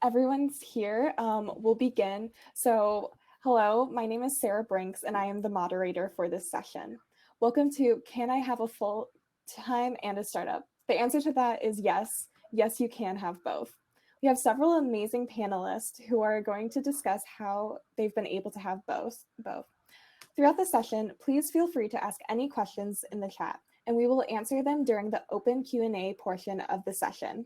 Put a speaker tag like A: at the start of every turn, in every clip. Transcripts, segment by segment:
A: everyone's here, we'll begin. So, hello, my name is Sarah Brinks, and I am the moderator for this session. Welcome to Can I Have a Full-Time and a Startup? The answer to that is yes. Yes, you can have both. We have several amazing panelists who are going to discuss how they've been able to have both. Throughout the session, please feel free to ask any questions in the chat, and we will answer them during the open Q&A portion of the session.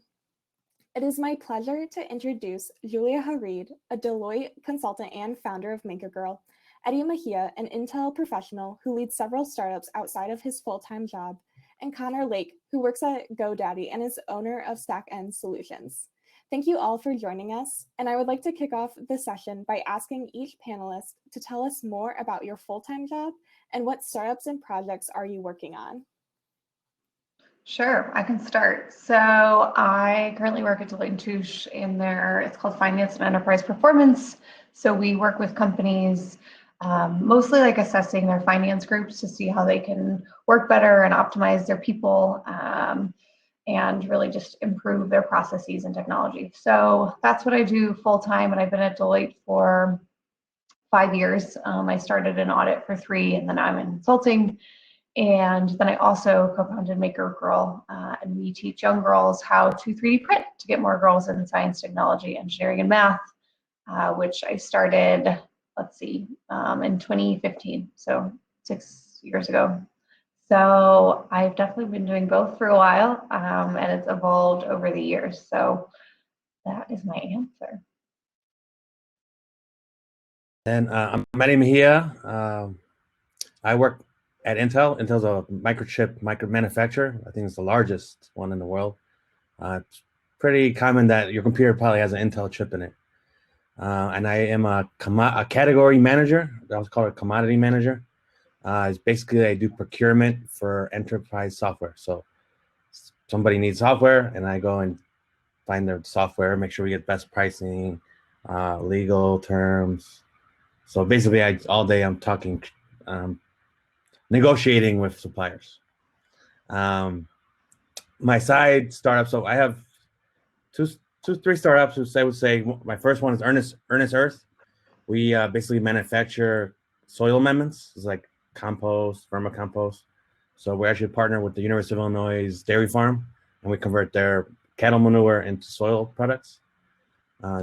A: It is my pleasure to introduce Julia Harid, a Deloitte consultant and founder of MakerGirl, Eddy Meija, an Intel professional who leads several startups outside of his full-time job, and Connor Lake, who works at GoDaddy and is owner of StackN Solutions. Thank you all for joining us, and I would like to kick off the session by asking each panelist to tell us more about your full-time job and what startups and projects are you working on.
B: Sure, I can start. So I currently work at Deloitte & Touche in it's called Finance and Enterprise Performance. So we work with companies mostly like assessing their finance groups to see how they can work better and optimize their people and really just improve their processes and technology. So that's what I do full time, and I've been at Deloitte for 5 years. I started in audit for 3, and then I'm in consulting. And then I also co-founded MakerGirl, and we teach young girls how to 3D print to get more girls in science, technology, engineering, and math, which I started, in 2015, so 6 years ago. So I've definitely been doing both for a while, and it's evolved over the years. So that is my answer.
C: And I'm Eddy Meija. I work at Intel. Intel's a microchip manufacturer. I think it's the largest one in the world. It's pretty common that your computer probably has an Intel chip in it. And I am a category manager. I was called a commodity manager. It's basically I do procurement for enterprise software. So somebody needs software, and I go and find their software, make sure we get best pricing, legal terms. So basically, all day I'm talking, negotiating with suppliers. My side startup, so I have three startups. I would say my first one is Earnest Earth. We basically manufacture soil amendments. It's like compost, vermicompost. So we actually partner with the University of Illinois dairy farm, and we convert their cattle manure into soil products.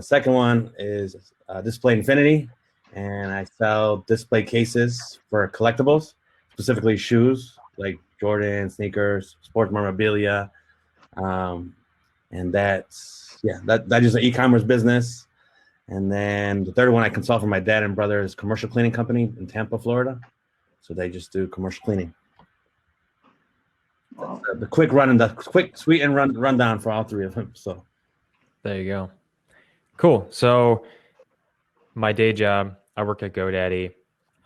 C: Second one is Display Infinity, and I sell display cases for collectibles, specifically shoes like Jordan, sneakers, sports memorabilia, and that's that is an e-commerce business. And then the third one, I consult for my dad and brother's commercial cleaning company in Tampa, Florida. So they just do commercial cleaning. Wow. The quick sweet and rundown for all three of them. So
D: there you go. Cool. So my day job, I work at GoDaddy.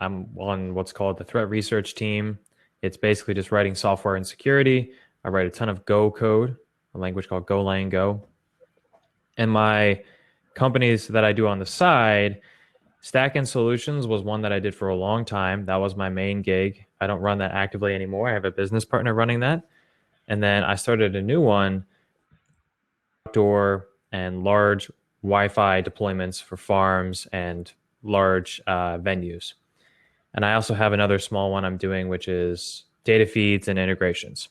D: I'm on what's called the threat research team. It's basically just writing software and security. I write a ton of Go code, a language called Golang Go. And my companies that I do on the side, StackN Solutions was one that I did for a long time. That was my main gig. I don't run that actively anymore. I have a business partner running that. And then I started a new one, outdoor and large Wi-Fi deployments for farms and large venues. And I also have another small one I'm doing, which is data feeds and integrations.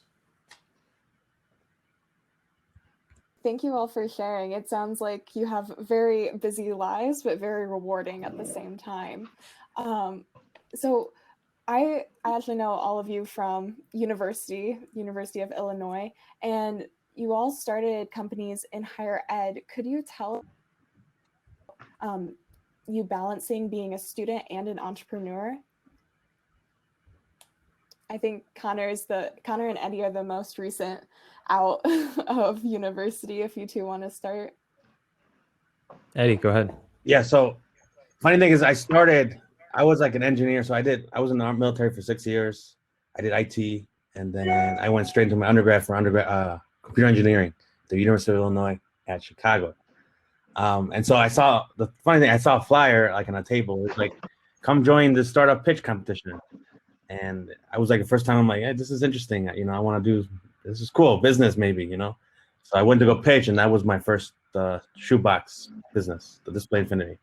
A: Thank you all for sharing. It sounds like you have very busy lives, but very rewarding at the same time. So I actually know all of you from University of Illinois, and you all started companies in higher ed. Could you tell you balancing being a student and an entrepreneur? I think Connor and Eddy are the most recent out of university, if you two want to start.
D: Eddy, go ahead.
C: Yeah, so funny thing is I was like an engineer. So I was in the military for 6 years. I did IT, and then I went straight into my undergrad for computer engineering at the University of Illinois at Chicago. And so I saw a flyer like on a table. It's like, come join the startup pitch competition. And I was like, the first time I'm like, hey, this is interesting. I want to do, this is cool, business maybe, So I went to go pitch, and that was my first the shoebox business, the Display Infinity.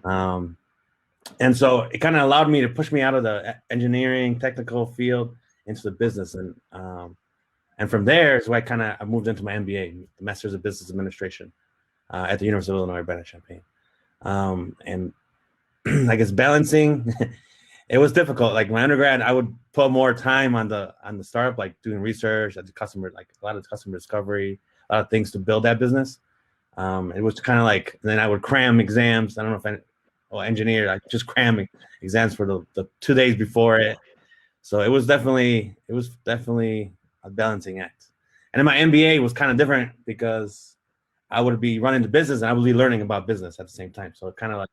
C: And so it kind of allowed me to push me out of the engineering technical field into the business. And from there is where I moved into my MBA, the Master's of Business Administration, at the University of Illinois, Urbana-Champaign. And I guess balancing, it was difficult. Like my undergrad, I would put more time on the startup, like doing research at the customer, like a lot of customer discovery, a lot of things to build that business. It was kind of like, and then I would cram exams. I don't know if engineer, like just cramming exams for the 2 days before it. So it was definitely a balancing act. And then my MBA was kind of different because I would be running the business and I would be learning about business at the same time. So it kind of like,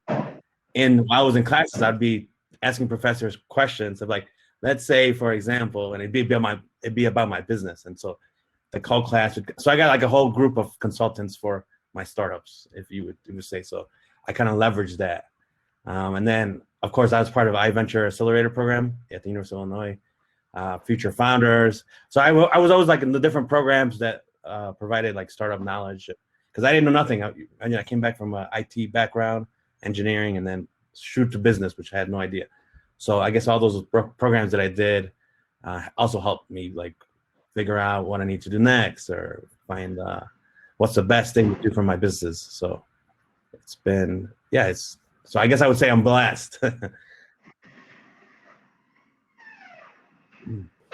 C: while I was in classes, I'd be asking professors questions of like, let's say, for example, and it'd be about my business. And so the whole class so I got like a whole group of consultants for my startups, if you would say so. I kind of leveraged that. And then, of course, I was part of iVenture Accelerator program at the University of Illinois, Future Founders. So I was always like in the different programs that provided like startup knowledge, because I didn't know nothing. I came back from an IT background, engineering, and then shoot to business, which I had no idea. So I guess all those programs that I did also helped me like figure out what I need to do next or find what's the best thing to do for my business. So it's been, so I guess I would say I'm blessed.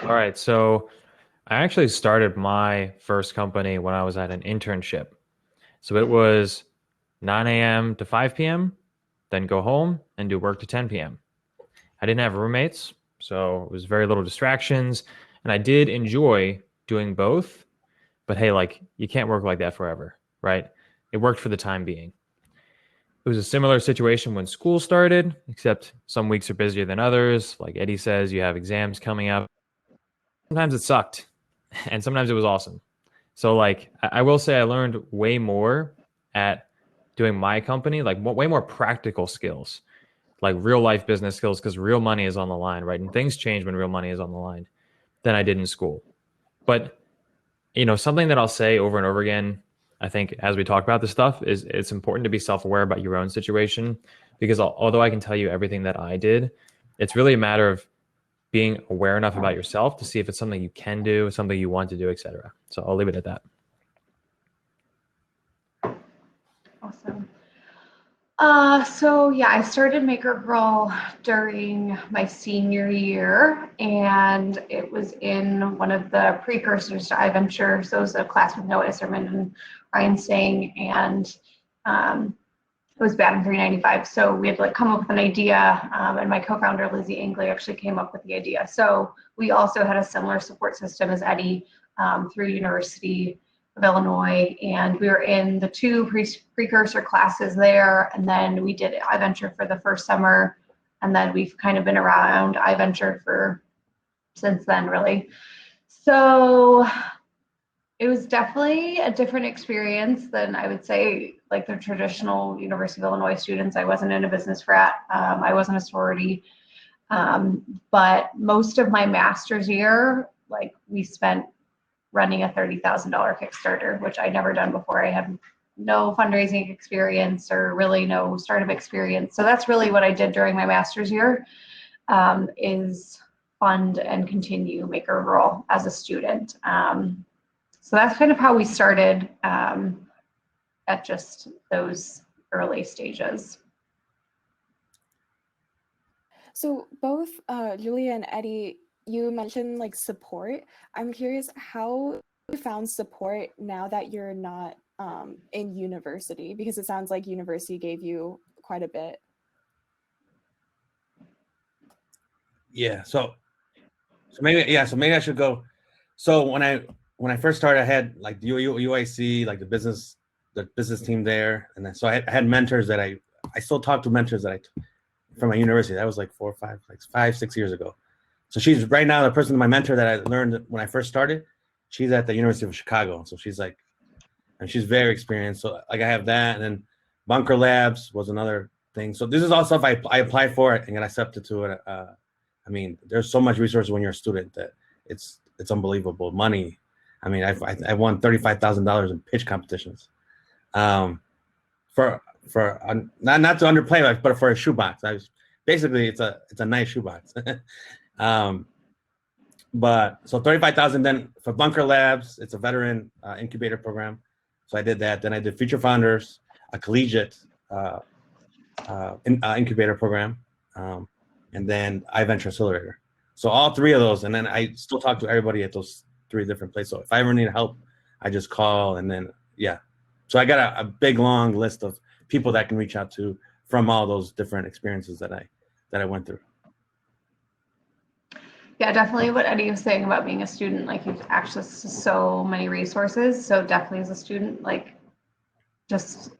D: All right. So I actually started my first company when I was at an internship. So it was 9 a.m. to 5 p.m., then go home and do work to 10 p.m. I didn't have roommates, so it was very little distractions. And I did enjoy doing both. But hey, like you can't work like that forever, right? It worked for the time being. It was a similar situation when school started, except some weeks are busier than others. Like Eddie says, you have exams coming up. Sometimes it sucked, and sometimes it was awesome. So like, I will say I learned way more at doing my company, like way more practical skills, like real life business skills, because real money is on the line, right? And things change when real money is on the line, than I did in school. But, something that I'll say over and over again, I think as we talk about this stuff, is it's important to be self-aware about your own situation, because although I can tell you everything that I did, it's really a matter of being aware enough about yourself to see if it's something you can do, something you want to do, etc. So I'll leave it at that.
B: Awesome. So yeah, I started Maker Girl during my senior year, and it was in one of the precursors to iVenture. So it was a class with Noah Isserman and Ryan Sang, and it was BADM 395. So we had to like come up with an idea, and my co-founder Lizzie Angley actually came up with the idea. So we also had a similar support system as Eddy through University of Illinois, and we were in the two precursor classes there, and then we did iVenture for the first summer, and then we've kind of been around iVenture for since then, really. So it was definitely a different experience than I would say like the traditional University of Illinois students. I wasn't in a business frat, I wasn't a sorority, but most of my master's year, like we spent running a $30,000 Kickstarter, which I'd never done before. I had no fundraising experience or really no startup experience. So that's really what I did during my master's year, is fund and continue Maker Girl as a student. So that's kind of how we started at just those early stages.
A: So both Julia and Eddy, you mentioned like support. I'm curious how you found support now that you're not in university, because it sounds like university gave you quite a bit.
C: Yeah. So maybe I should go. So when I first started, I had like the UIC, like the business team there, and then so I had mentors that I still talk to mentors that from my university. That was like 5-6 years ago. So she's right now the person, my mentor that I learned when I first started. She's at the University of Chicago, so she's like, and she's very experienced. So like I have that, and then Bunker Labs was another thing. So this is all stuff I applied for it and got accepted to it. I mean, there's so much resources when you're a student that it's unbelievable. Money. I mean, I won $35,000 in pitch competitions. for not to underplay it, but for a shoebox. Basically it's a nice shoebox. But so 35,000. Then for Bunker Labs, it's a veteran incubator program. So I did that. Then I did Future Founders, a collegiate incubator program, and then iVenture Accelerator. So all three of those, and then I still talk to everybody at those three different places. So if I ever need help, I just call, and then yeah. So I got a big long list of people that I can reach out to from all those different experiences that I went through.
B: Yeah, definitely what Eddy was saying about being a student, like you've access to so many resources. So definitely as a student, like just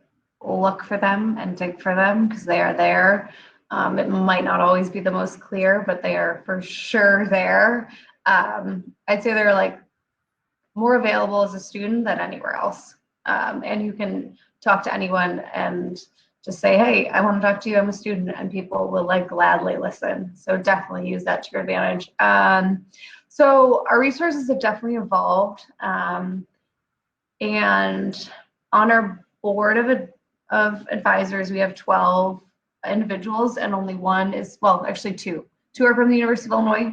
B: look for them and dig for them because they are there. It might not always be the most clear, but they are for sure there. I'd say they're like more available as a student than anywhere else. And you can talk to anyone and just say, hey, I want to talk to you, I'm a student, and people will like gladly listen. So definitely use that to your advantage. So our resources have definitely evolved. And on our board of advisors, we have 12 individuals and only one is, well, actually two are from the University of Illinois.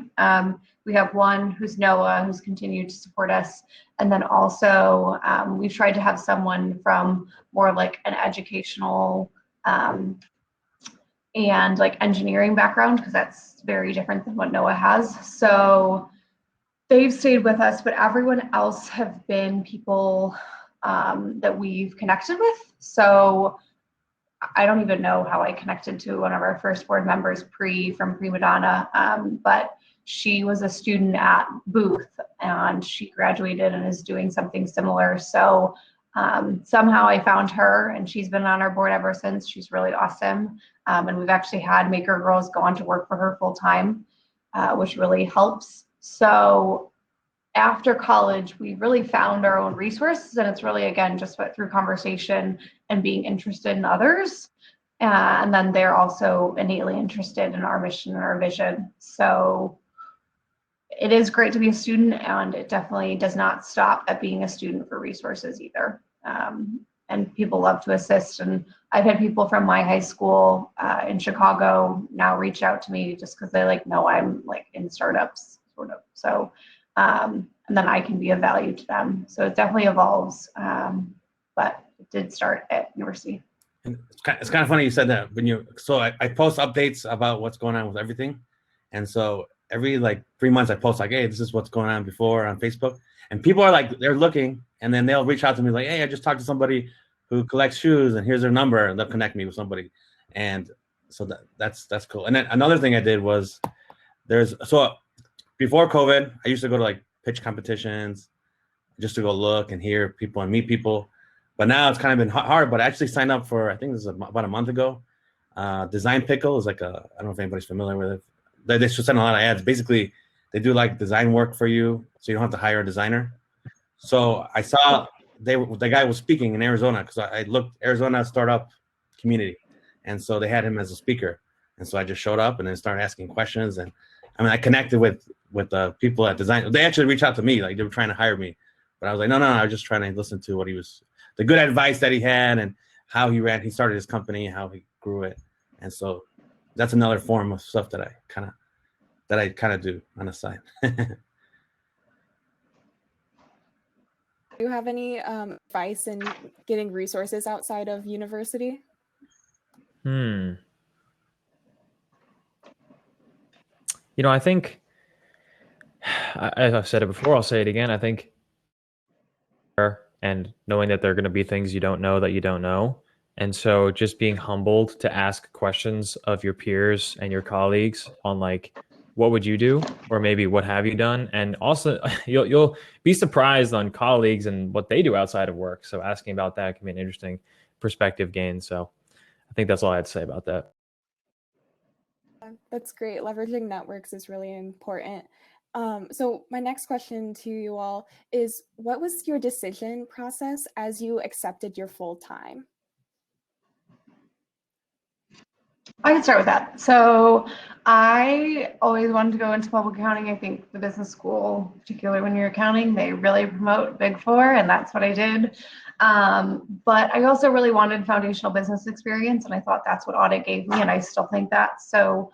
B: We have one who's Noah, who's continued to support us. And then also we've tried to have someone from more like an educational and like engineering background, because that's very different than what Noah has. So they've stayed with us, but everyone else have been people that we've connected with. So I don't even know how I connected to one of our first board members, from Prima Donna, but she was a student at Booth and she graduated and is doing something similar. So somehow I found her and she's been on our board ever since. She's really awesome. And we've actually had Maker Girls go on to work for her full time, which really helps. So after college, we really found our own resources, and it's really, again, just through conversation and being interested in others. And then they're also innately interested in our mission and our vision. So it is great to be a student, and it definitely does not stop at being a student for resources either. And people love to assist. And I've had people from my high school in Chicago now reach out to me just because they like know I'm like in startups, sort of. So and then I can be of value to them. So it definitely evolves, but it did start at university.
C: And it's kind of funny you said that so I post updates about what's going on with everything. And so every like 3 months I post like, hey, this is what's going on before on Facebook. And people are like, they're looking, and then they'll reach out to me like, hey, I just talked to somebody who collects shoes and here's their number, and they'll connect me with somebody. And so that's cool. And then another thing I did was before COVID, I used to go to like pitch competitions just to go look and hear people and meet people. But now it's kind of been hard, but I actually signed up for, I think this is about a month ago. Design Pickle is like I don't know if anybody's familiar with it. They should send a lot of ads. Basically, they do like design work for you, so you don't have to hire a designer. So I saw the guy was speaking in Arizona, because I looked Arizona startup community, and so they had him as a speaker. And so I just showed up and then started asking questions. And I mean, I connected with the people at Design. They actually reached out to me, like they were trying to hire me, but I was like, no, I was just trying to listen to what the good advice that he had and how he started his company, how he grew it. And so that's another form of stuff that I kind of do on the side.
A: Do you have any advice in getting resources outside of university?
D: I think, as I've said it before, I'll say it again. I think, and knowing that there are going to be things you don't know that you don't know. And so just being humbled to ask questions of your peers and your colleagues on like, what would you do? Or maybe what have you done? And also you'll be surprised on colleagues and what they do outside of work. So asking about that can be an interesting perspective gain. So I think that's all I had to say about that.
A: That's great. Leveraging networks is really important. So my next question to you all is, what was your decision process as you accepted your full-time?
B: I can start with that. So I always wanted to go into public accounting. I think the business school, particularly when you're accounting, they really promote Big Four, and that's what I did. But I also really wanted foundational business experience, and I thought that's what audit gave me, and I still think that. So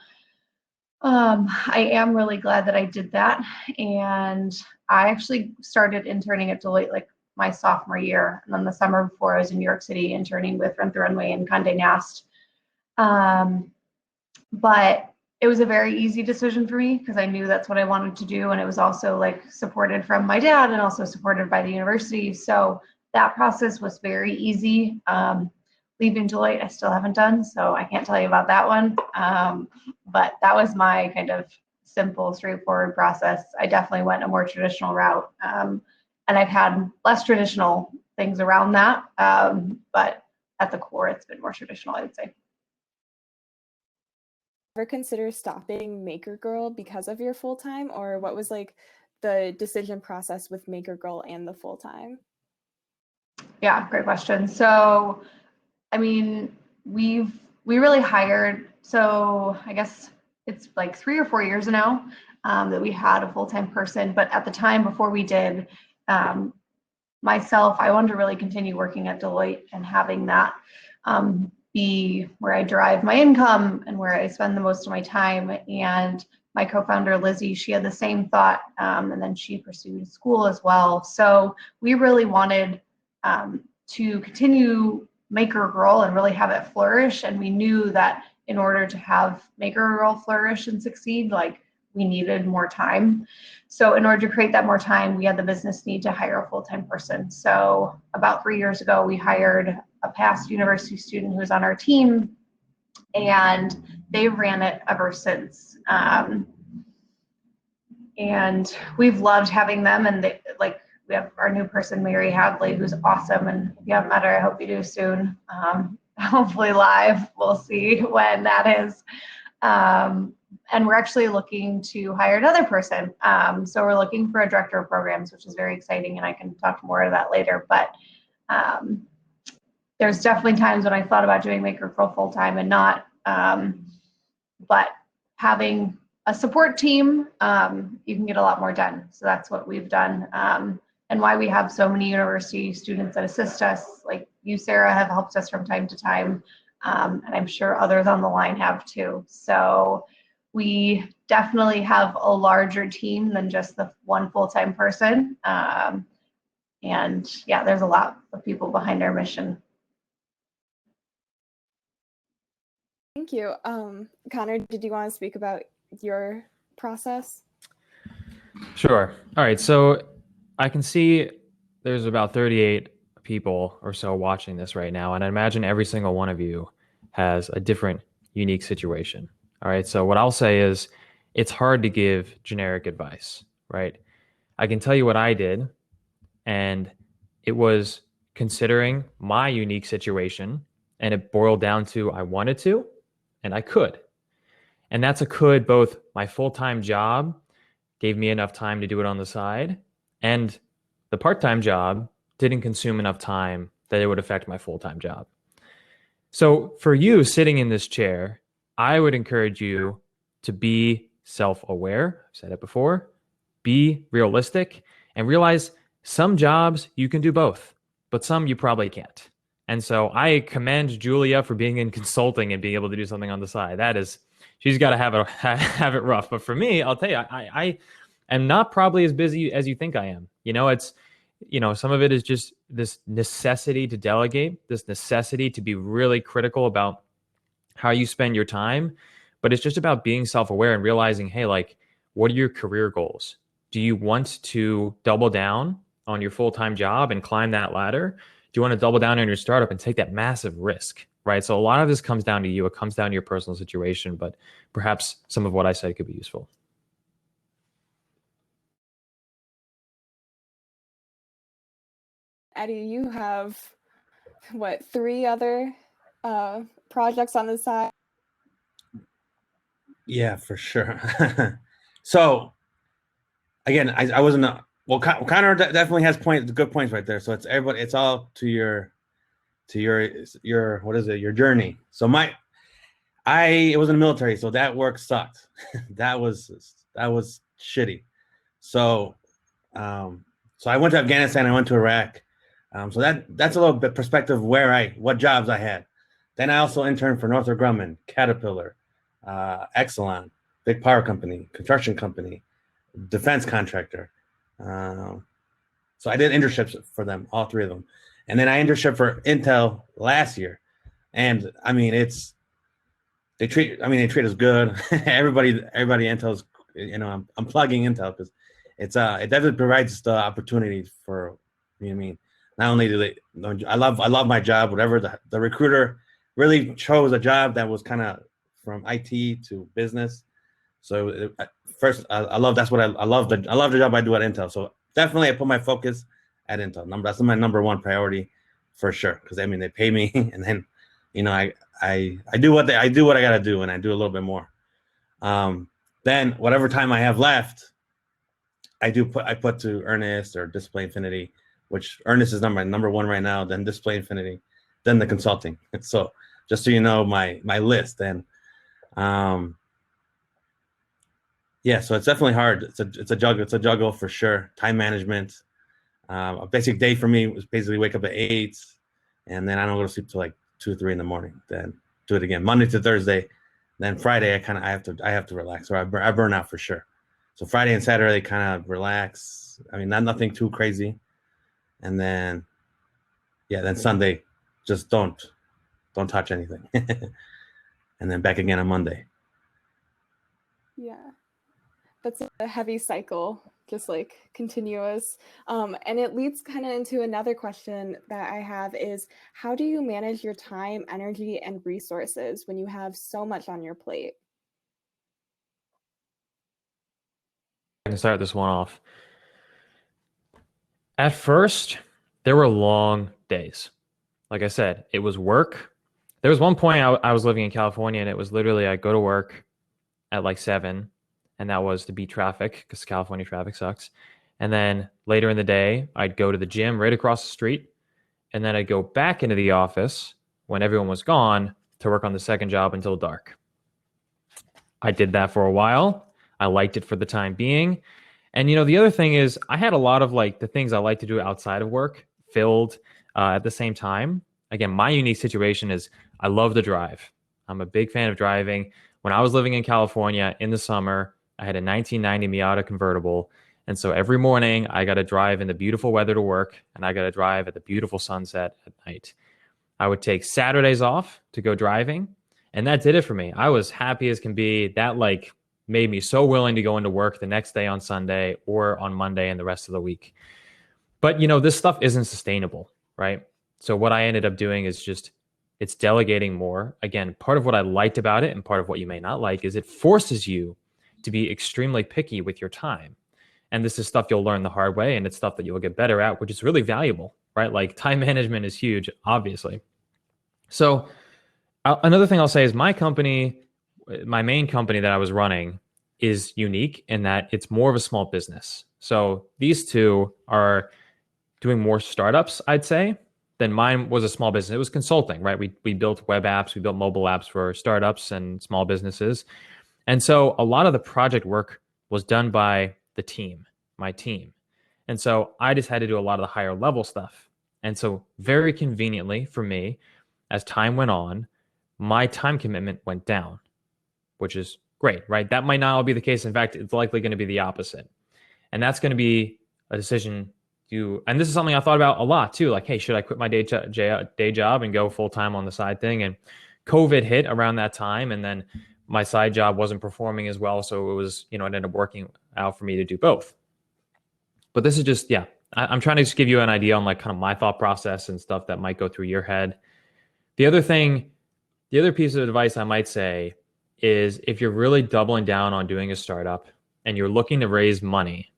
B: I am really glad that I did that. And I actually started interning at Deloitte like my sophomore year. And then the summer before, I was in New York City interning with Rent the Runway and Condé Nast. But it was a very easy decision for me because I knew that's what I wanted to do. And it was also like supported from my dad and also supported by the university. So that process was very easy. Leaving Deloitte, I still haven't done, so I can't tell you about that one. But that was my kind of simple, straightforward process. I definitely went a more traditional route. And I've had less traditional things around that. But at the core, it's been more traditional, I would say.
A: Ever consider stopping Maker Girl because of your full-time, or what was like the decision process with Maker Girl and the full-time?
B: Yeah, great question. So, I mean, we really hired, so I guess it's like 3 or 4 years now that we had a full-time person. But at the time before we did, myself, I wanted to really continue working at Deloitte and having that be where I derive my income and where I spend the most of my time. And my co-founder, Lizzie, she had the same thought, and then she pursued school as well. So we really wanted to continue Maker Girl and really have it flourish. And we knew that in order to have Maker Girl flourish and succeed, like we needed more time. So in order to create that more time, we had the business need to hire a full-time person. So about 3 years ago, we hired a past university student who was on our team, and they ran it ever since. And we've loved having them. And they, like, we have our new person, Mary Hadley, who's awesome. And if you haven't met her, I hope you do soon. Hopefully live. We'll see when that is. And we're actually looking to hire another person. So we're looking for a director of programs, which is very exciting. And I can talk more to that later. But there's definitely times when I thought about doing Maker Girl full time and not. But having a support team, you can get a lot more done. So that's what we've done. And why we have so many university students that assist us, like you, Sarah, have helped us from time to time. And I'm sure others on the line have too. So we definitely have a larger team than just the one full-time person. And yeah, there's a lot of people behind our mission.
A: Thank you. Connor, did you want to speak about your process?
D: Sure. All right. So I can see there's about 38 people or so watching this right now. And I imagine every single one of you has a different, unique situation. All right. So what I'll say is it's hard to give generic advice, right? I can tell you what I did, and it was considering my unique situation, and it boiled down to I wanted to and I could. And that's a could. Both my full-time job gave me enough time to do it on the side, and the part-time job didn't consume enough time that it would affect my full-time job. So for you sitting in this chair, I would encourage you to be self-aware. I've said it before. Be realistic and realize some jobs you can do both, but some you probably can't. And so I commend Julia for being in consulting and being able to do something on the side. That is, she's got to have it rough. But for me, I'll tell you, I am not probably as busy as you think I am. It's, some of it is just this necessity to delegate, this necessity to be really critical about how you spend your time. But it's just about being self-aware and realizing, hey, like, what are your career goals? Do you want to double down on your full-time job and climb that ladder? Do you want to double down on your startup and take that massive risk, right? So a lot of this comes down to you. It comes down to your personal situation, but perhaps some of what I said could be useful.
A: Eddy, you have, 3 other projects on the side?
C: Yeah, for sure. So again, I wasn't well. Connor definitely has good points right there. So it's everybody. It's all to your what is it? Your journey. So I was in the military, so that work sucked. that was shitty. So I went to Afghanistan. I went to Iraq. So that's a little bit perspective of what jobs I had. Then I also interned for Northrop Grumman, Caterpillar, Exelon, big power company, construction company, defense contractor. So I did internships for them, all three of them. And then I internship for Intel last year. And I mean, they treat us good. everybody Intel's, I'm plugging Intel because it definitely provides the opportunity for, you know what I mean? Not only do they, I love my job, whatever the recruiter really chose a job that was kind of from IT to business. So first, I love the job I do at Intel. So definitely, I put my focus at Intel. That's my number one priority for sure. Because I mean, they pay me, and then, I do what I got to do, and I do a little bit more. Then whatever time I have left, I put to Earnest or Display Infinity, which Earnest is my number one right now. Then Display Infinity, then the consulting. So just so you know my list. And yeah, so it's definitely hard. It's a juggle for sure. Time management. A basic day for me was basically wake up at 8, and then I don't go to sleep till like 2 or 3 in the morning. Then do it again Monday to Thursday. Then Friday I have to relax, or I burn out for sure. So Friday and Saturday kind of relax. I mean, nothing too crazy, and then then Sunday just don't touch anything, and then back again on Monday.
A: Yeah. That's a heavy cycle, just like continuous. And it leads kind of into another question that I have is, how do you manage your time, energy, and resources when you have so much on your plate?
D: I can start this one off. At first, there were long days. Like I said, it was work. There was one point I was living in California, and it was literally I go to work at like 7, and that was to beat traffic because California traffic sucks. And then later in the day, I'd go to the gym right across the street, and then I'd go back into the office when everyone was gone to work on the second job until dark. I did that for a while. I liked it for the time being. And, the other thing is I had a lot of like the things I like to do outside of work filled at the same time. Again, my unique situation is I love to drive. I'm a big fan of driving. When I was living in California in the summer, I had a 1990 Miata convertible. And so every morning I got to drive in the beautiful weather to work, and I got to drive at the beautiful sunset at night. I would take Saturdays off to go driving, and that did it for me. I was happy as can be. That like made me so willing to go into work the next day on Sunday or on Monday and the rest of the week. But, this stuff isn't sustainable, right? So what I ended up doing is it's delegating more. Again, part of what I liked about it and part of what you may not like is it forces you to be extremely picky with your time. And this is stuff you'll learn the hard way, and it's stuff that you'll get better at, which is really valuable, right? Like time management is huge, obviously. So another thing I'll say is my main company that I was running is unique in that it's more of a small business. So these two are doing more startups, I'd say, than mine was a small business. It was consulting, right? We built web apps, we built mobile apps for startups and small businesses. And so a lot of the project work was done by the team, my team. And so I just had to do a lot of the higher level stuff. And so very conveniently for me, as time went on, my time commitment went down, which is great, right? That might not all be the case. In fact, it's likely going to be the opposite. And that's going to be a decision and this is something I thought about a lot too. Like, hey, should I quit my day job and go full time on the side thing? And COVID hit around that time, and then my side job wasn't performing as well. So it was, it ended up working out for me to do both. But this is just, I'm trying to just give you an idea on like kind of my thought process and stuff that might go through your head. The other piece of advice I might say is if you're really doubling down on doing a startup and you're looking to raise money,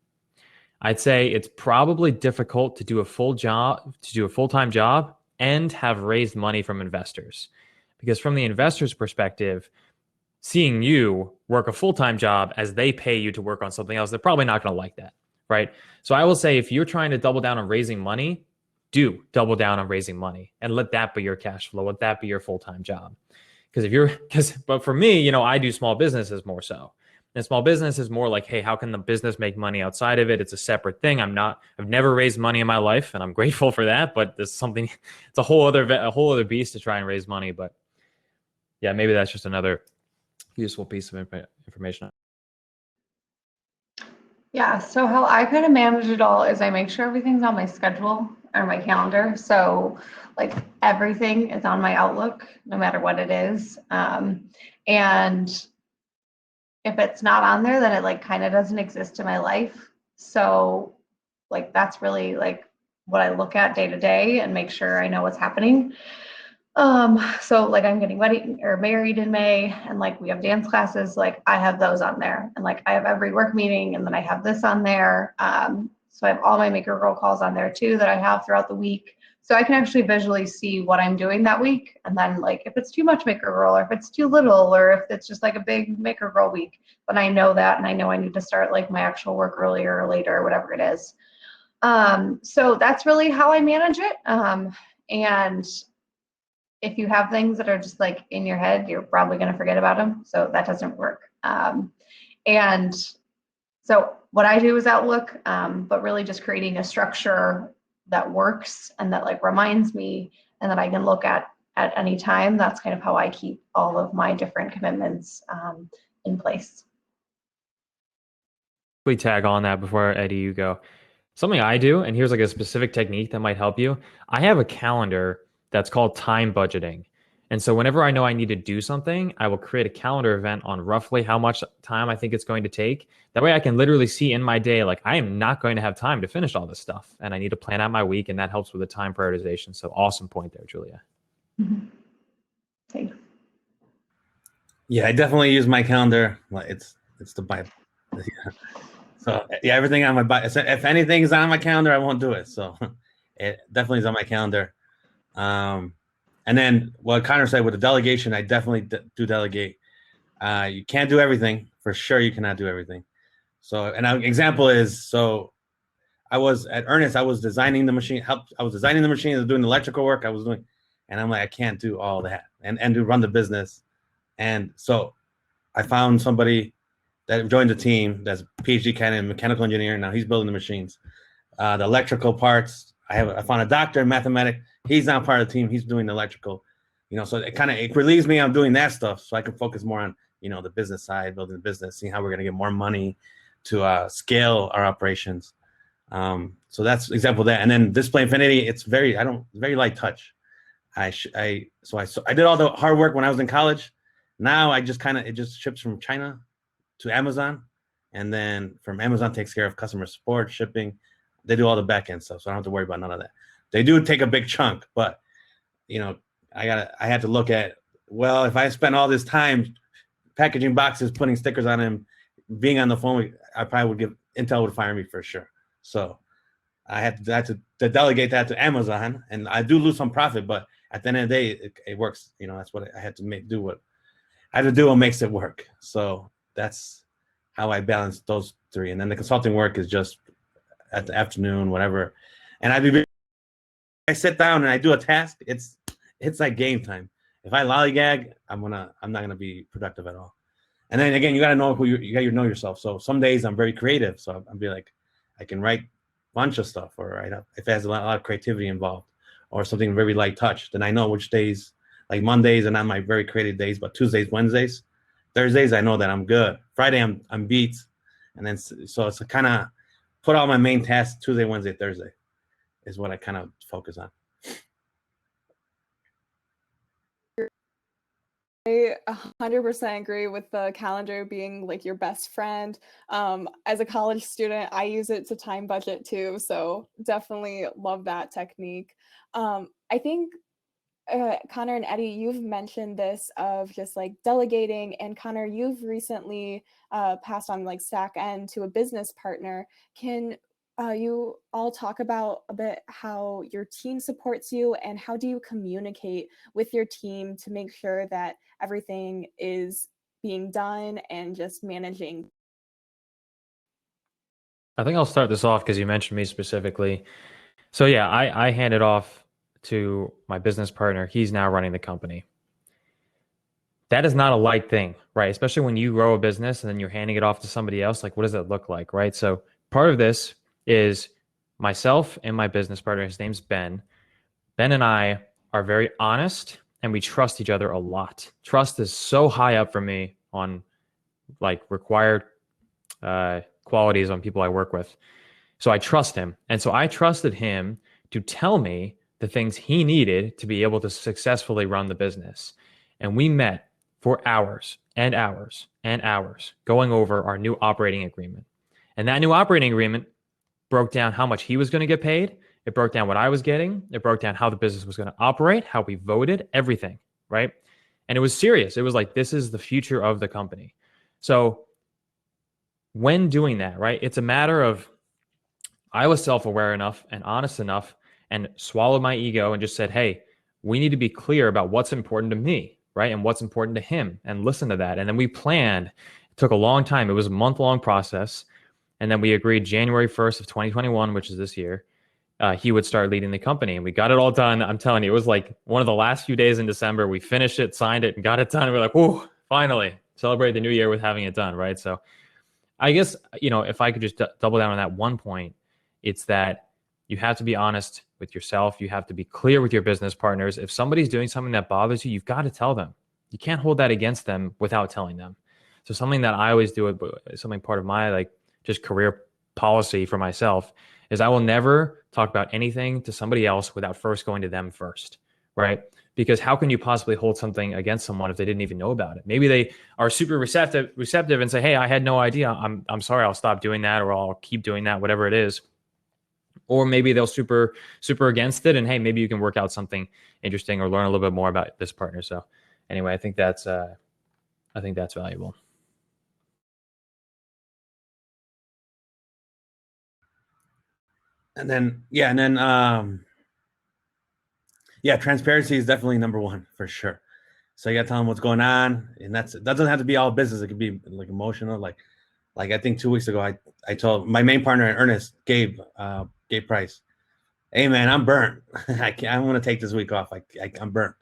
D: I'd say it's probably difficult to do a full-time job and have raised money from investors. Because from the investor's perspective, seeing you work a full-time job as they pay you to work on something else, they're probably not going to like that, right? So I will say if you're trying to double down on raising money, do double down on raising money and let that be your cash flow. Let that be your full-time job. But for me, I do small businesses more so. And small business is more like, hey, how can the business make money outside of it? It's a separate thing. I've never raised money in my life, and I'm grateful for that. But there's something, it's a whole other beast to try and raise money. But yeah, maybe that's just another useful piece of information.
B: Yeah, so how I kind of manage it all is I make sure everything's on my schedule or my calendar. So like everything is on my Outlook, no matter what it is. And if it's not on there, then it like kind of doesn't exist in my life. So like that's really like what I look at day to day and make sure I know what's happening. So like I'm getting wedding or married in May, and like we have dance classes, like I have those on there, and like I have every work meeting, and then I have this on there. So I have all my Maker Girl calls on there too that I have throughout the week. So I can actually visually see what I'm doing that week. And then like if it's too much Maker Girl, or if it's too little, or if it's just like a big Maker Girl week, then I know that, and I know I need to start like my actual work earlier or later or whatever it is. So that's really how I manage it. And if you have things that are just like in your head, you're probably going to forget about them. So that doesn't work. And so what I do is Outlook, but really just creating a structure that works and that like reminds me and that I can look at any time. That's kind of how I keep all of my different commitments in place.
D: We tag on that before Eddie, you go. Something I do, and here's like a specific technique that might help you. I have a calendar that's called time budgeting. And so whenever I know I need to do something, I will create a calendar event on roughly how much time I think it's going to take. That way I can literally see in my day, like I am not going to have time to finish all this stuff. And I need to plan out my week, and that helps with the time prioritization. So awesome point there, Julia.
B: Mm-hmm. Thanks.
C: Yeah, I definitely use my calendar. It's the Bible. Yeah. So yeah, everything on my if anything is on my calendar, I won't do it. So it definitely is on my calendar. And then what Connor said with the delegation, I definitely do delegate. You can't do everything, for sure. You cannot do everything. So an example is, so I was at Ernest. I was designing the machine. I was designing the machine. I was doing the electrical work. And I'm like, I can't do all that and to run the business. And so I found somebody that joined the team that's PhD candidate in mechanical engineering. Now he's building the machines. The electrical parts, I found a doctor in mathematics. He's not part of the team. He's doing the electrical, so it relieves me. I'm doing that stuff so I can focus more on, the business side, building the business, seeing how we're going to get more money to scale our operations. So that's an example of that. And then Display Infinity, it's very light touch. I did all the hard work when I was in college. Now it just ships from China to Amazon, and then from Amazon takes care of customer support, shipping. They do all the back end stuff, so I don't have to worry about none of that. They do take a big chunk, but I had to look at, well, if I spent all this time packaging boxes, putting stickers on them, being on the phone, I probably Intel would fire me for sure. So I had to delegate that to Amazon, and I do lose some profit, but at the end of the day, it works. That's what I had to do. What I had to do what makes it work. So that's how I balance those three. And then the consulting work is just at the afternoon, whatever. And I sit down and I do a task. It's like game time. If I lollygag, I'm not gonna be productive at all. And then again, you gotta know you gotta know yourself. So some days I'm very creative. So I'll be like, I can write a bunch of stuff, or if it has a lot of creativity involved, or something very light touch, then I know which days. Like Mondays are not my very creative days, but Tuesdays, Wednesdays, Thursdays, I know that I'm good. Friday, I'm beat. And then, so it's kind of put all my main tasks Tuesday, Wednesday, Thursday is what I kind of focus on.
A: I 100% agree with the calendar being like your best friend. As a college student, I use it to time budget too. So definitely love that technique. I think Connor and Eddie, you've mentioned this of just like delegating, and Connor, you've recently passed on like Stack N to a business partner. Can you all talk about a bit how your team supports you, and how do you communicate with your team to make sure that everything is being done and just managing?
D: I think I'll start this off because you mentioned me specifically. So yeah, I hand it off to my business partner. He's now running the company. that is not a light thing, right? Especially when you grow a business and then you're handing it off to somebody else. Like, what does it look like, right? So part of this is myself and my business partner. His name's Ben. Ben and I are very honest and we trust each other a lot. Trust is so high up for me on like required qualities on people I work with. So I trust him. And so I trusted him to tell me the things he needed to be able to successfully run the business. And we met for hours and hours and hours going over our new operating agreement. And that new operating agreement broke down how much he was going to get paid. It broke down what I was getting. It broke down how the business was going to operate, how we voted, everything, right? And it was serious. It was like, this is the future of the company. So when doing that, right, it's a matter of, I was self-aware enough and honest enough and swallowed my ego and just said, hey, we need to be clear about what's important to me, right? And what's important to him, and listen to that. And then we planned. It took a long time. It was a month-long process. And then we agreed January 1st of 2021, which is this year, he would start leading the company. And we got it all done. I'm telling you, it was like one of the last few days in December. We finished it, signed it, and got it done. And we're like, whoa, finally celebrate the new year with having it done, right? So I guess, if I could just double down on that one point, it's that you have to be honest with yourself. You have to be clear with your business partners. If somebody's doing something that bothers you, you've got to tell them. You can't hold that against them without telling them. So something that I always do, something part of my just career policy for myself, is I will never talk about anything to somebody else without first going to them first, right? Because how can you possibly hold something against someone if they didn't even know about it? Maybe they are super receptive and say, hey, I had no idea. I'm sorry, I'll stop doing that, or I'll keep doing that, whatever it is. Or maybe they'll super against it, and hey, maybe you can work out something interesting or learn a little bit more about this partner. So anyway, I think that's valuable.
C: And then transparency is definitely number one for sure. So you got to tell them what's going on, and that doesn't have to be all business. It could be like emotional. Like I think 2 weeks ago, I told my main partner in Ernest, Gabe Price, hey man, I'm burnt. I'm gonna take this week off. I'm burnt.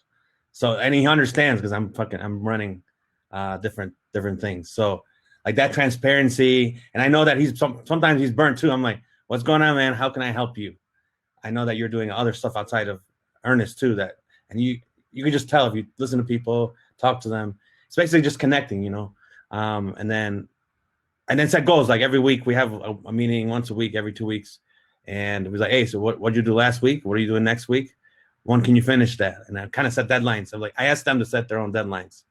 C: So, and he understands because I'm running different things. So like that transparency, and I know that sometimes he's burnt too. I'm like, what's going on, man? How can I help you? I know that you're doing other stuff outside of Ernest too, and you can just tell if you listen to people, talk to them. It's basically just connecting, and then set goals. Like every week we have a meeting once a week, every 2 weeks. And it was like, hey, so what'd you do last week? What are you doing next week? When can you finish that? And I kind of set deadlines. So I asked them to set their own deadlines.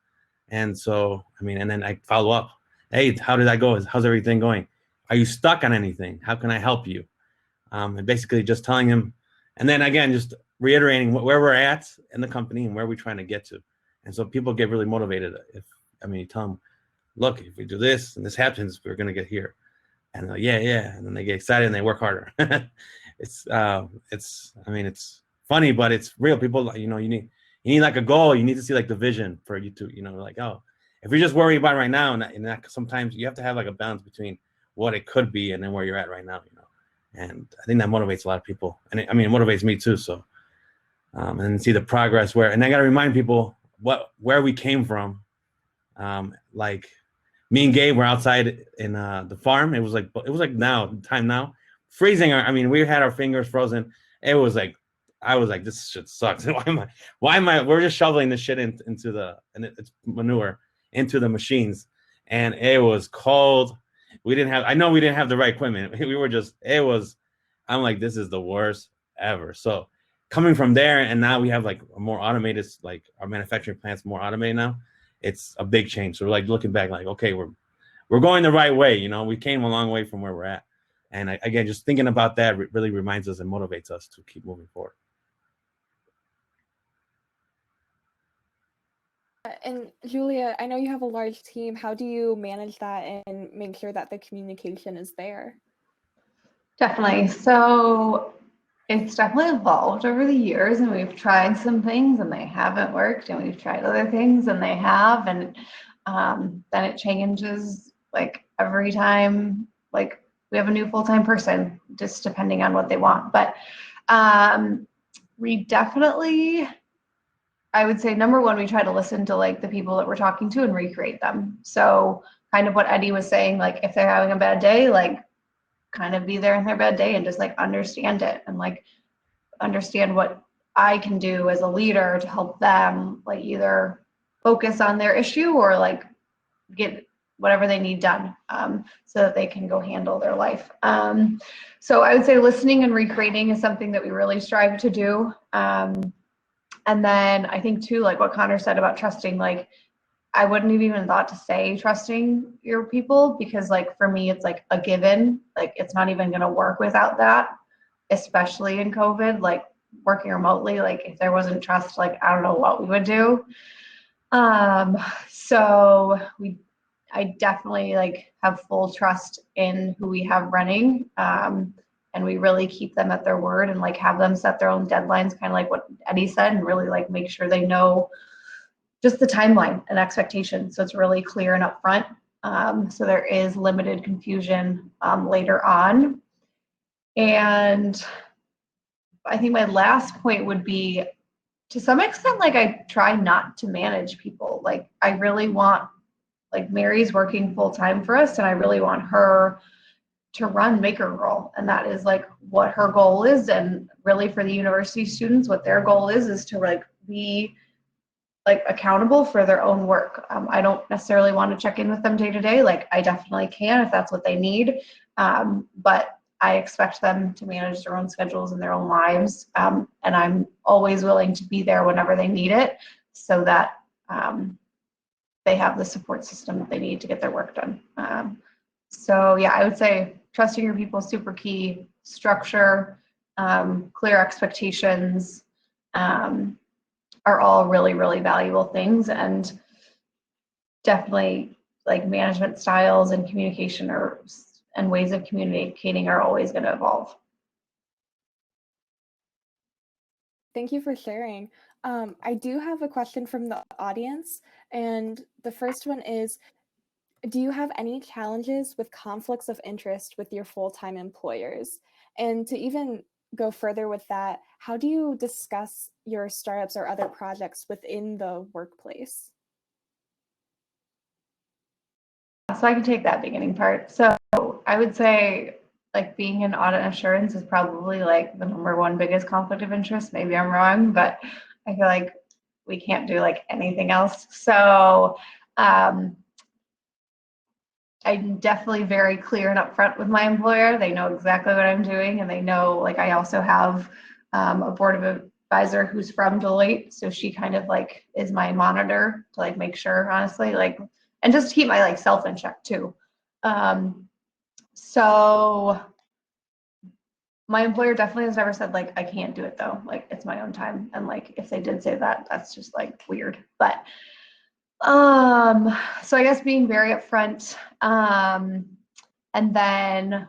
C: And so, and then I follow up. Hey, how did that go? How's everything going? Are you stuck on anything? How can I help you? And basically just telling him, and then again, just reiterating where we're at in the company and where we're trying to get to. And so people get really motivated. You tell them, look, if we do this and this happens, we're going to get here. And they're like, yeah. And then they get excited and they work harder. It's funny, but it's real. People, you need like a goal. You need to see like the vision for you to, like, oh, if you're just worried about it right now, and that sometimes you have to have like a balance between what it could be and then where you're at right now, And I think that motivates a lot of people. And it motivates me too. So, and see the progress and I got to remind people where we came from. Like me and Gabe were outside in the farm. It was like now, freezing. We had our fingers frozen. It was like, I was like, this shit sucks. Why am I? We're just shoveling this shit into it's manure into the machines, and it was cold. I know we didn't have the right equipment. I'm like, this is the worst ever. So coming from there, and now we have like a more automated, like our manufacturing plant's more automated now. It's a big change. So we're like looking back, like, okay, we're going the right way. We came a long way from where we're at. And again, just thinking about that really reminds us and motivates us to keep moving forward.
A: And Julia, I know you have a large team. How do you manage that and make sure that the communication is there?
B: Definitely. So it's definitely evolved over the years, and we've tried some things and they haven't worked, and we've tried other things and they have, and then it changes like every time. Like we have a new full-time person, just depending on what they want. But we definitely I would say number one, we try to listen to like the people that we're talking to and recreate them. So kind of what Eddy was saying, like if they're having a bad day, like kind of be there in their bad day and just like understand it and like understand what I can do as a leader to help them like either focus on their issue or like get whatever they need done so that they can go handle their life. So I would say listening and recreating is something that we really strive to do. And then I think too, like what Connor said about trusting, like I wouldn't have even thought to say trusting your people because like for me, it's like a given, like it's not even going to work without that, especially in COVID, like working remotely, like if there wasn't trust, like I don't know what we would do. So I definitely like have full trust in who we have running. And we really keep them at their word and like have them set their own deadlines, kind of like what Eddy said, and really like make sure they know just the timeline and expectations. So it's really clear and upfront. So there is limited confusion later on. And I think my last point would be to some extent, like I try not to manage people. Like I really want, like Mary's working full time for us and I really want her to run Maker Girl. And that is like what her goal is. And really for the university students, what their goal is to like be like accountable for their own work. I don't necessarily want to check in with them day to day. Like I definitely can if that's what they need. But I expect them to manage their own schedules and their own lives. And I'm always willing to be there whenever they need it so that they have the support system that they need to get their work done. So yeah, I would say trusting your people is super key. Structure, clear expectations are all really, really valuable things. And definitely like management styles and communication and ways of communicating are always going to evolve.
A: Thank you for sharing. I do have a question from the audience, and the first one is, do you have any challenges with conflicts of interest with your full-time employers? And to even go further with that, how do you discuss your startups or other projects within the workplace?
B: So I can take that beginning part. So I would say like being in audit assurance is probably like the number one biggest conflict of interest. Maybe I'm wrong, but I feel like we can't do like anything else. So I'm definitely very clear and upfront with my employer. They know exactly what I'm doing, and they know like I also have a board of advisor who's from Deloitte, so she kind of like is my monitor to like make sure, honestly, like, and just to keep my like self in check too. So my employer definitely has never said like I can't do it though, like it's my own time, and like if they did say that, that's just like weird. But so I guess being very upfront, and then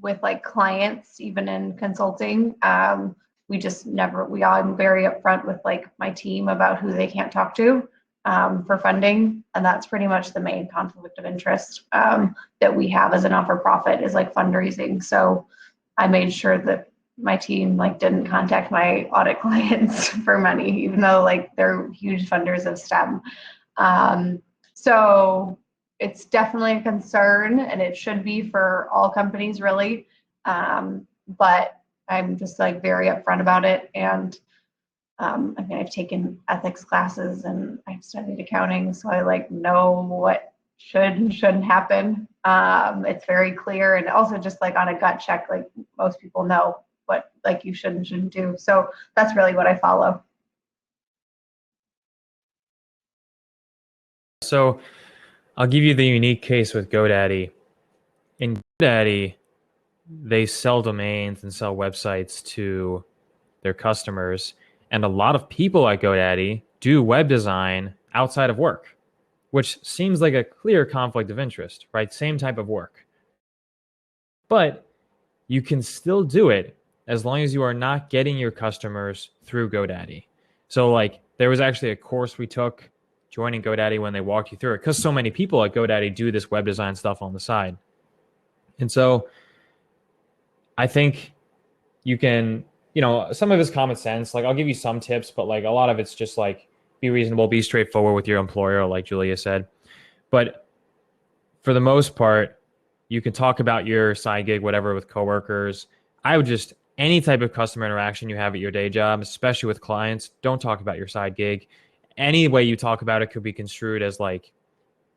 B: with like clients, even in consulting, I'm very upfront with like my team about who they can't talk to for funding, and that's pretty much the main conflict of interest that we have as a not-for-profit is like fundraising. So I made sure that my team like didn't contact my audit clients for money, even though like they're huge funders of STEM. So it's definitely a concern, and it should be for all companies really. But I'm just like very upfront about it. And I mean, I've taken ethics classes and I've studied accounting, so I like know what should and shouldn't happen. It's very clear, and also just like on a gut check, like most people know what like you should and shouldn't do. So that's really what I follow.
D: So I'll give you the unique case with GoDaddy. In GoDaddy, they sell domains and sell websites to their customers. And a lot of people at GoDaddy do web design outside of work, which seems like a clear conflict of interest, right? Same type of work. But you can still do it as long as you are not getting your customers through GoDaddy. So like there was actually a course we took joining GoDaddy when they walked you through it, because so many people at GoDaddy do this web design stuff on the side. And so I think you can, some of it's common sense. Like I'll give you some tips, but like a lot of it's just like be reasonable, be straightforward with your employer, like Julia said. But for the most part, you can talk about your side gig, whatever, with coworkers. I would just, any type of customer interaction you have at your day job, especially with clients, don't talk about your side gig. Any way you talk about it could be construed as like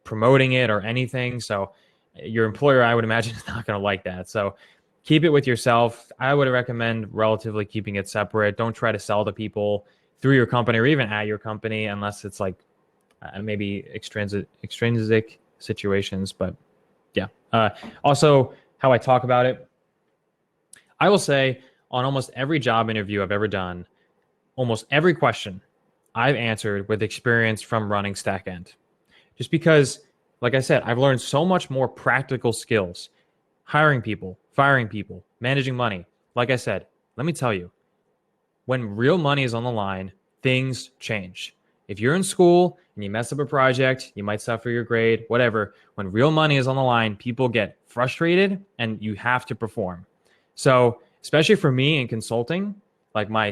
D: promoting it or anything. So your employer, I would imagine, is not going to like that. So keep it with yourself. I would recommend relatively keeping it separate. Don't try to sell to people through your company or even at your company unless it's like maybe extrinsic situations. But yeah. Also, how I talk about it, I will say on almost every job interview I've ever done, almost every question I've answered with experience from running StackEnd. Just because, like I said, I've learned so much more practical skills, hiring people, firing people, managing money. Like I said, let me tell you, when real money is on the line, things change. If you're in school and you mess up a project, you might suffer your grade, whatever. When real money is on the line, people get frustrated and you have to perform. So, especially for me in consulting, like my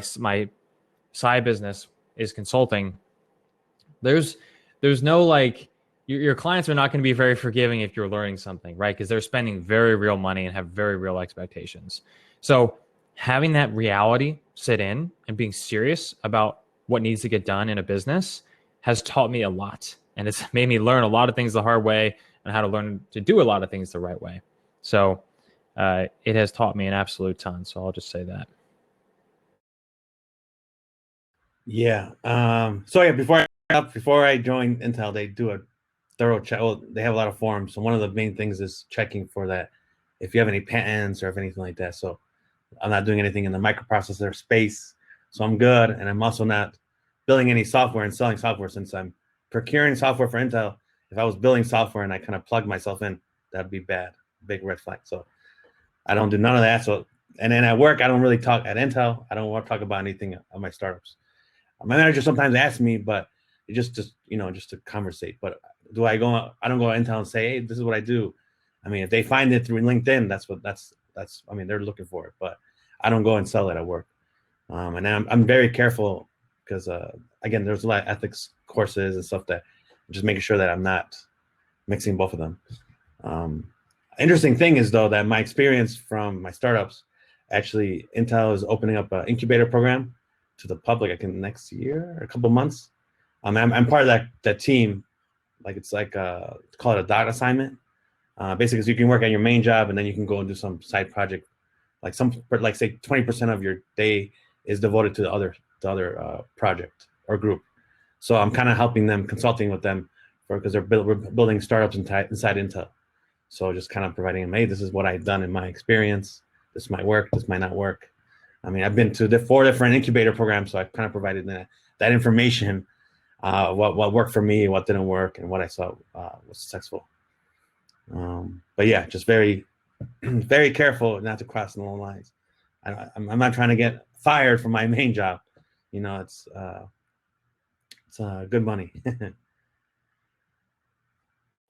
D: side business is consulting, there's no like your clients are not going to be very forgiving if you're learning something, right? Because they're spending very real money and have very real expectations. So having that reality sit in and being serious about what needs to get done in a business has taught me a lot. And it's made me learn a lot of things the hard way and how to learn to do a lot of things the right way. So it has taught me an absolute ton. So I'll just say that.
C: Yeah. So yeah, before I joined Intel, they do a thorough check. Well, they have a lot of forms. So one of the main things is checking for that if you have any patents or if anything like that. So I'm not doing anything in the microprocessor space. So I'm good. And I'm also not building any software and selling software since I'm procuring software for Intel. If I was building software and I kind of plugged myself in, that'd be bad. Big red flag. So I don't do none of that. So, and then at work, I don't really talk at Intel. I don't want to talk about anything on my startups. My manager sometimes asks me, but it just to conversate. But I don't go to Intel and say, hey, this is what I do. I mean, if they find it through LinkedIn, that's I mean, they're looking for it, but I don't go and sell it at work. And I'm very careful because again, there's a lot of ethics courses and stuff that just making sure that I'm not mixing both of them. Interesting thing is though that my experience from my startups, actually Intel is opening up an incubator program to the public, I think next year or a couple months. I'm part of that team. Like it's like call it a dot assignment. Basically, so you can work at your main job and then you can go and do some side project. Like say 20% of your day is devoted to the other project or group. So I'm kind of helping them, consulting with them because we're building startups inside Intel. So just kind of providing them, hey, this is what I've done in my experience. This might work. This might not work. I mean, I've been to the 4 different incubator programs, so I've kind of provided that information, what worked for me, what didn't work, and what I saw was successful. But yeah, just very, very careful not to cross the lines. I'm not trying to get fired from my main job. You know, it's good money.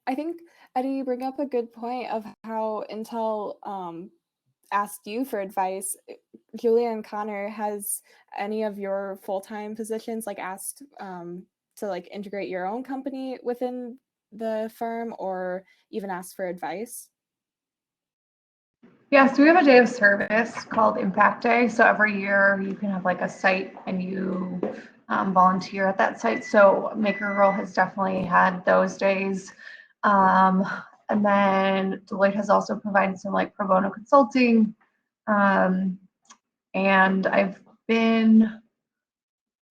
A: I think, Eddy, you bring up a good point of how Intel asked you for advice. Julia and Connor, has any of your full-time positions like asked to like integrate your own company within the firm or even ask for advice?
B: Yeah, so we have a day of service called Impact Day. So every year you can have like a site and you volunteer at that site. So Maker Girl has definitely had those days. And then Deloitte has also provided some like pro bono consulting. And I've been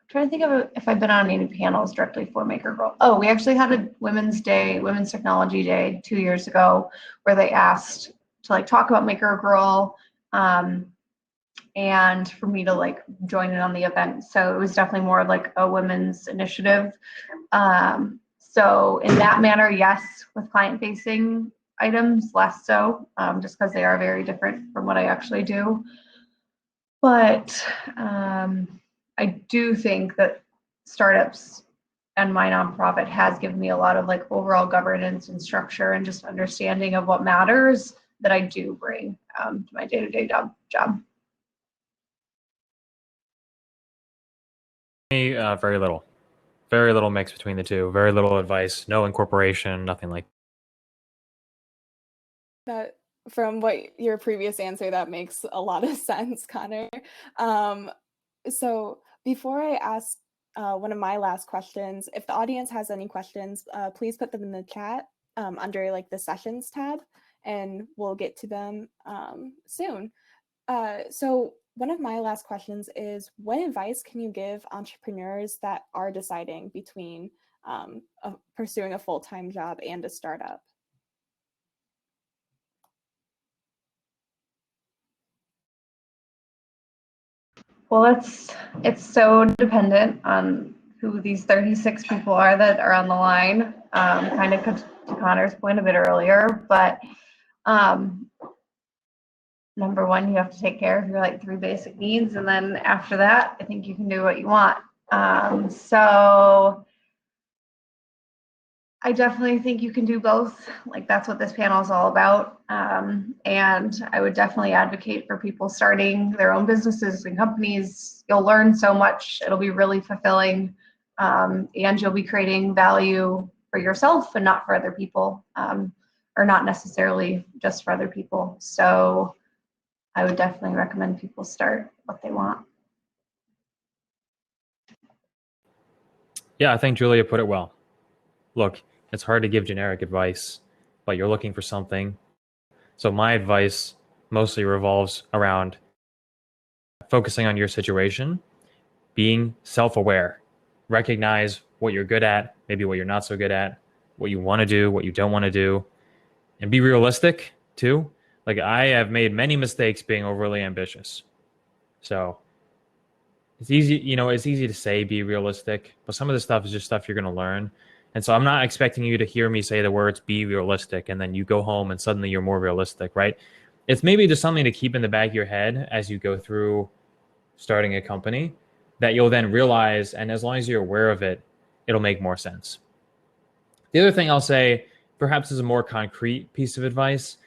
B: trying to think of if I've been on any panels directly for Maker Girl. Oh, we actually had a Women's Technology Day 2 years ago where they asked to like talk about Maker Girl and for me to like join in on the event. So it was definitely more like a women's initiative. So in that manner, yes, with client facing items, less so, just because they are very different from what I actually do. But I do think that startups and my nonprofit has given me a lot of like overall governance and structure and just understanding of what matters that I do bring to my day-to-day job.
D: Me, very little. Very little mix between the two. Very little advice. No incorporation. Nothing like
A: That from what your previous answer, that makes a lot of sense, Connor. So before I ask one of my last questions, if the audience has any questions, please put them in the chat under like the sessions tab, and we'll get to them soon. So one of my last questions is, what advice can you give entrepreneurs that are deciding between pursuing a full-time job and a startup?
B: Well, it's so dependent on who these 36 people are that are on the line. Kind of to Connor's point a bit earlier, but number one, you have to take care of your like 3 basic needs, and then after that, I think you can do what you want. So I definitely think you can do both. Like that's what this panel is all about. And I would definitely advocate for people starting their own businesses and companies. You'll learn so much. It'll be really fulfilling. And you'll be creating value for yourself and not for other people, or not necessarily just for other people. So I would definitely recommend people start what they want.
D: Yeah, I think Julia put it well. Look, it's hard to give generic advice, but you're looking for something. So my advice mostly revolves around focusing on your situation, being self-aware, recognize what you're good at, maybe what you're not so good at, what you want to do, what you don't want to do, and be realistic too. Like I have made many mistakes being overly ambitious. So it's easy, it's easy to say be realistic, but some of the stuff is just stuff you're going to learn. And so I'm not expecting you to hear me say the words be realistic and then you go home and suddenly you're more realistic, right? It's maybe just something to keep in the back of your head as you go through starting a company that you'll then realize, and as long as you're aware of it, it'll make more sense. The other thing I'll say, perhaps as a more concrete piece of advice,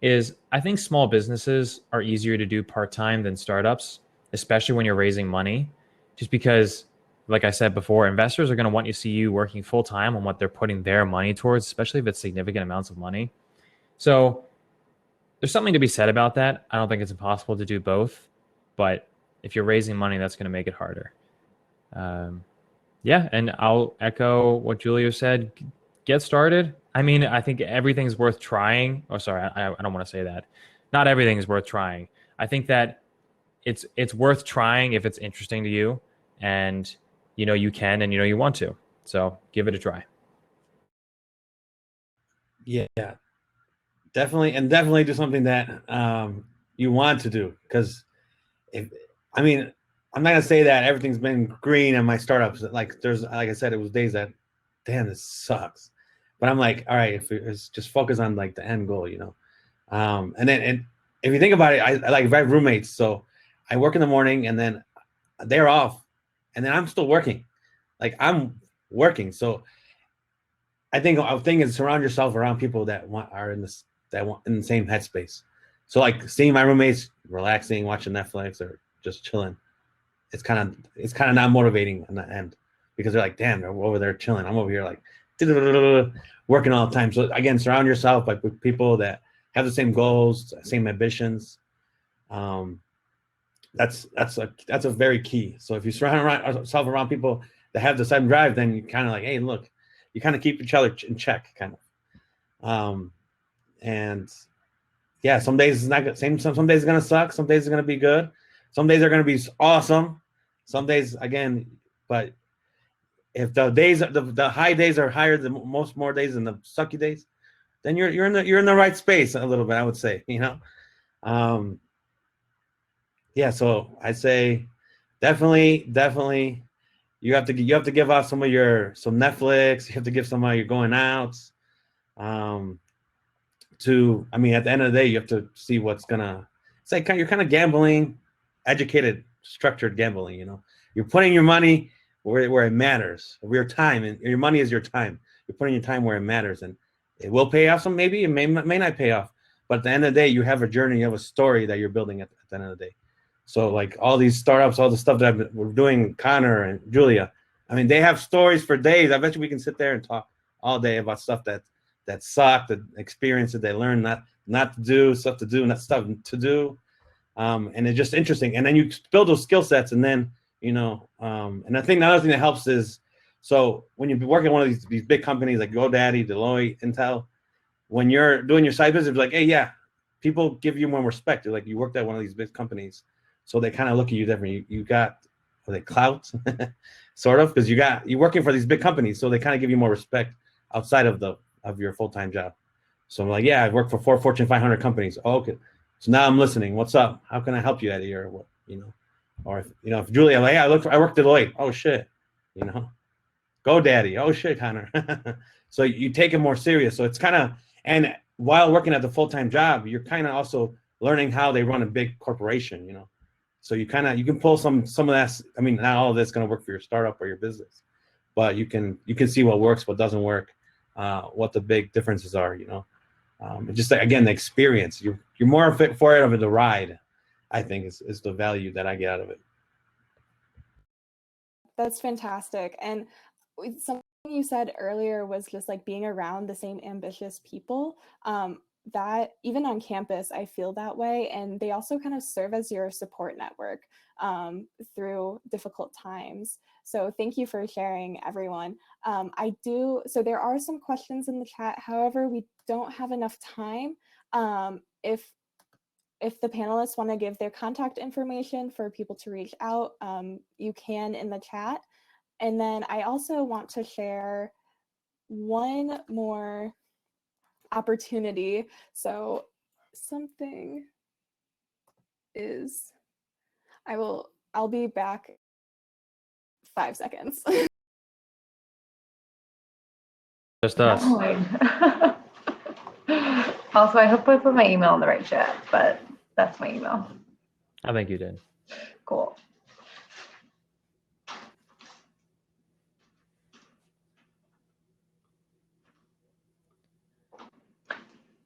D: is I think small businesses are easier to do part-time than startups, especially when you're raising money, just because, like I said before, investors are going to want to see you working full-time on what they're putting their money towards, especially if it's significant amounts of money. So there's something to be said about that. I don't think it's impossible to do both, but if you're raising money, that's going to make it harder. Yeah, and I'll echo what Julia said. Get started. I mean, I think everything's worth trying. Oh, sorry, I don't want to say that. Not everything is worth trying. I think that it's worth trying if it's interesting to you, and you can, and you want to. So give it a try.
C: Yeah, definitely do something that you want to do, because I'm not gonna say that everything's been green in my startups. Like I said, it was days that, damn, this sucks. But I'm like, all right, it's just focus on like the end goal, and if you think about it, I have roommates, so I work in the morning and then they're off, and then I'm still working. Like I'm working, so I think a thing is surround yourself around people that are in the same headspace. So like seeing my roommates relaxing, watching Netflix or just chilling, it's kind of not motivating on the end, because they're like, damn, they're over there chilling. I'm over here like working all the time. So again, surround yourself with people that have the same goals, same ambitions. That's a very key. So if you surround yourself around people that have the same drive, then you kind of like, hey, look, you kind of keep each other in check, kind of. And yeah, some days it's not good. Some days it's gonna suck. Some days it's gonna be good. Some days are gonna be awesome. Some days, again, but if the high days are higher than more days than the sucky days, then you're in the right space a little bit, I would say. Yeah. So I'd say definitely you have to give off some Netflix. You have to give some of your going outs. At the end of the day, you have to see what's gonna. It's like you're kind of gambling, educated, structured gambling. You're putting your money where it matters. Your time, and your money is your time. You're putting your time where it matters, and it will pay off. Maybe it may not pay off, but at the end of the day, you have a journey, you have a story that you're building at the end of the day. So like all these startups, all the stuff that we're doing, Connor and Julia, I mean, they have stories for days. I bet you we can sit there and talk all day about stuff that sucked, the experience that they learned not to do, stuff to do, not stuff to do. And it's just interesting. And then you build those skill sets, and then, and I think another thing that helps is, so when you work at one of these big companies like GoDaddy, Deloitte, Intel, when you're doing your side business, like, hey, yeah, people give you more respect. They're like, you worked at one of these big companies, so they kind of look at you different. You got, are they clout, sort of, because you're working for these big companies, so they kind of give you more respect outside of your full-time job. So I'm like, yeah, I've worked for 4 Fortune 500 companies. Oh, okay. So now I'm listening. What's up? How can I help you, Eddie? Or what, or if Julia, like, yeah, I worked at Deloitte. Oh shit, GoDaddy. Oh shit, Connor. So you take it more serious. So it's kind of, and while working at the full-time job, you're kind of also learning how they run a big corporation, So you can pull some of that. I mean, not all of that's going to work for your startup or your business, but you can see what works, what doesn't work, what the big differences are, just again, the experience. You're more fit for it of the ride, I think, is the value that I get out of it.
A: That's fantastic. And something you said earlier was just like being around the same ambitious people. That even on campus, I feel that way. And they also kind of serve as your support network through difficult times. So thank you for sharing, everyone. So there are some questions in the chat. However, we don't have enough time. If the panelists want to give their contact information for people to reach out, you can in the chat. And then I also want to share one more opportunity. So something is, I'll be back 5 seconds.
D: Just us.
B: Also, I hope I put my email in the right chat, but that's my email.
D: I think you did.
B: Cool.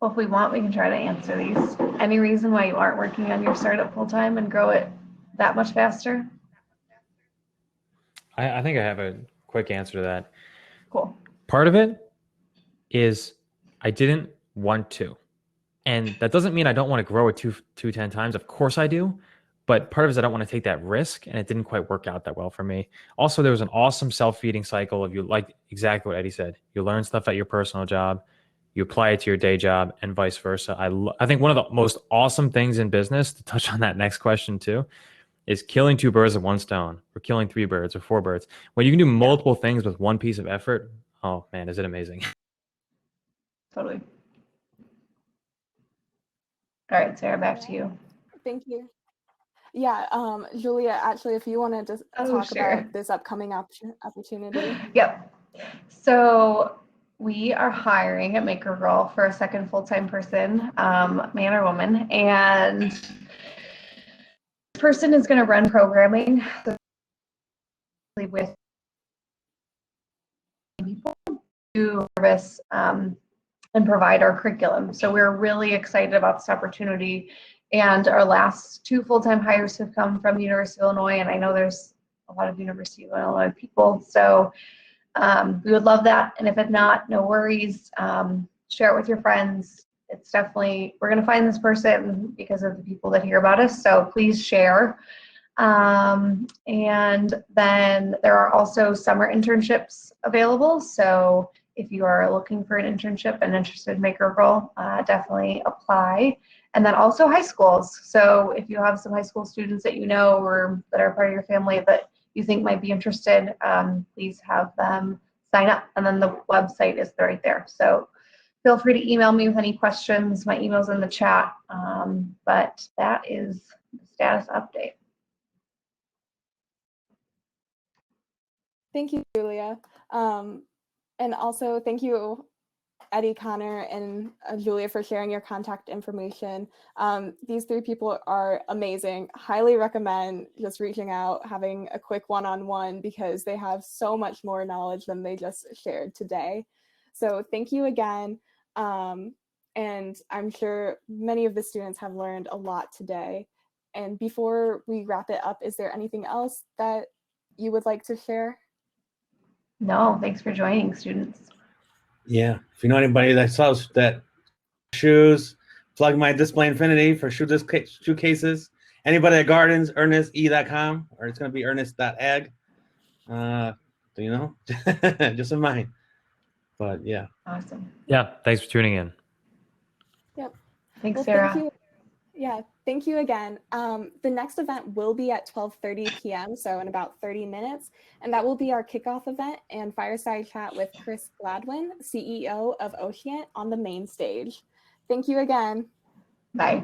B: Well, if we want, we can try to answer these. Any reason why you aren't working on your startup full time and grow it that much faster?
D: I think I have a quick answer to that.
B: Cool.
D: Part of it is I didn't want to. And that doesn't mean I don't want to grow it 10 times. Of course I do. But part of it is I don't want to take that risk, and it didn't quite work out that well for me. Also, there was an awesome self-feeding cycle of like exactly what Eddie said. You learn stuff at your personal job, you apply it to your day job, and vice versa. I think one of the most awesome things in business, to touch on that next question too, is killing 2 birds with 1 stone, or killing 3 birds or 4 birds. When you can do multiple things with one piece of effort, oh man, is it amazing.
B: Totally. All right, Sarah, back to you.
A: Thank you. Yeah, Julia, actually, if you want to just talk about this upcoming opportunity.
B: Yep. So we are hiring at Maker Girl for a second full-time person, man or woman, and this person is going to run programming with people to service and provide our curriculum. So we're really excited about this opportunity. And our last 2 full-time hires have come from the University of Illinois, and I know there's a lot of University of Illinois people. So we would love that. And if it's not, no worries. Share it with your friends. It's definitely, we're going to find this person because of the people that hear about us. So please share. And then there are also summer internships available. So if you are looking for an internship and interested in Maker Girl, definitely apply. And then also high schools. So if you have some high school students that you know or that are part of your family that you think might be interested, please have them sign up. And then the website is right there. So feel free to email me with any questions. My email's in the chat. But that is the status update.
A: Thank you, Julia. And also thank you, Eddie, Connor, and Julia, for sharing your contact information. These 3 people are amazing. Highly recommend just reaching out, having a quick one-on-one, because they have so much more knowledge than they just shared today. So thank you again. And I'm sure many of the students have learned a lot today. And before we wrap it up, is there anything else that you would like to share?
B: No, thanks for joining, students.
C: Yeah. If you know anybody that sells that shoes, plug my Display Infinity for shoe cases. Anybody at Gardens, ErnestE.com, or it's going to be ernest.ag. Do you know? Just in mind. But yeah.
B: Awesome.
D: Yeah. Thanks for tuning in.
A: Yep.
B: Thanks,
A: Well,
B: Sarah.
A: thank you. Yeah, thank you again. The next event will be at 12:30 p.m., so in about 30 minutes, and that will be our kickoff event and fireside chat with Chris Gladwin, CEO of Ocean, on the main stage. Thank you again.
B: Bye.